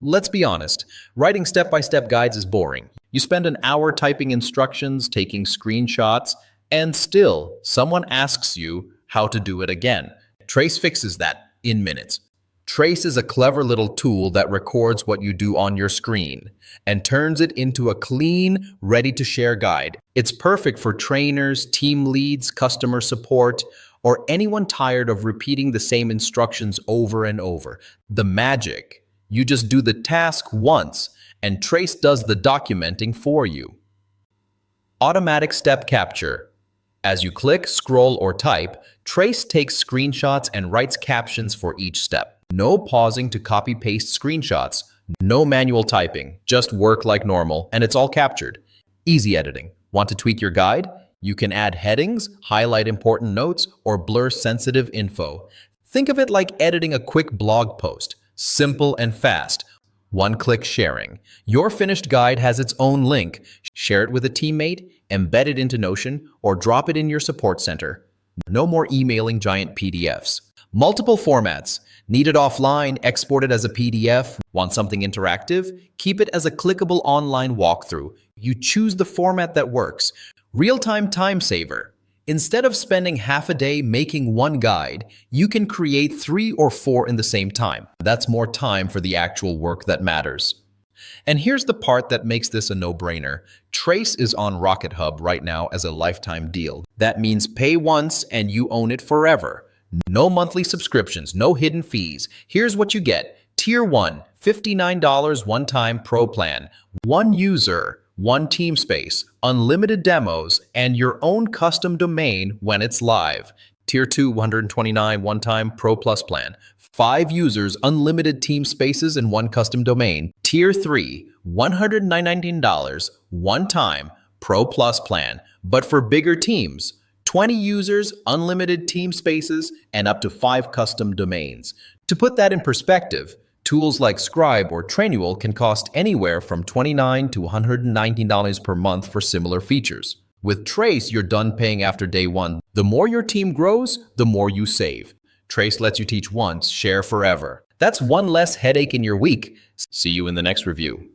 Let's be honest, writing step-by-step guides is boring. You spend an hour typing instructions, taking screenshots, and still someone asks you how to do it again. Trace fixes that in minutes. Trace is a clever little tool that records what you do on your screen and turns it into a clean, ready-to-share guide. It's perfect for trainers, team leads, customer support, or anyone tired of repeating the same instructions over and over. The magic: you just do the task once, and Trace does the documenting for you. Automatic step capture. As you click, scroll, or type, Trace takes screenshots and writes captions for each step. No pausing to copy-paste screenshots, no manual typing, just work like normal, and it's all captured. Easy editing. Want to tweak your guide? You can add headings, highlight important notes, or blur sensitive info. Think of it like editing a quick blog post. Simple and fast. One-click sharing. Your finished guide has its own link. Share it with a teammate, embed it into Notion, or drop it in your support center. No more emailing giant PDFs. Multiple formats. Need it offline, export it as a PDF. Want something interactive? Keep it as a clickable online walkthrough. You choose the format that works. Real-time time saver. Instead of spending half a day making one guide, you can create 3 or 4 in the same time. That's more time for the actual work that matters. And here's the part that makes this a no-brainer. Trace is on Rocket Hub right now as a lifetime deal. That means pay once and you own it forever. No monthly subscriptions, no hidden fees. Here's what you get. Tier 1, $59 one-time pro plan. 1 user, 1 team space, unlimited demos, and your own custom domain when it's live. Tier 2, $129 one-time Pro Plus plan. 5 users, unlimited team spaces, and 1 custom domain. Tier 3, $119 one-time Pro Plus plan, but for bigger teams. 20 users, unlimited team spaces, and up to 5 custom domains. To put that in perspective, tools like Scribe or Trainual can cost anywhere from $29 to $119 per month for similar features. With Trace, you're done paying after day 1. The more your team grows, the more you save. Trace lets you teach once, share forever. That's one less headache in your week. See you in the next review.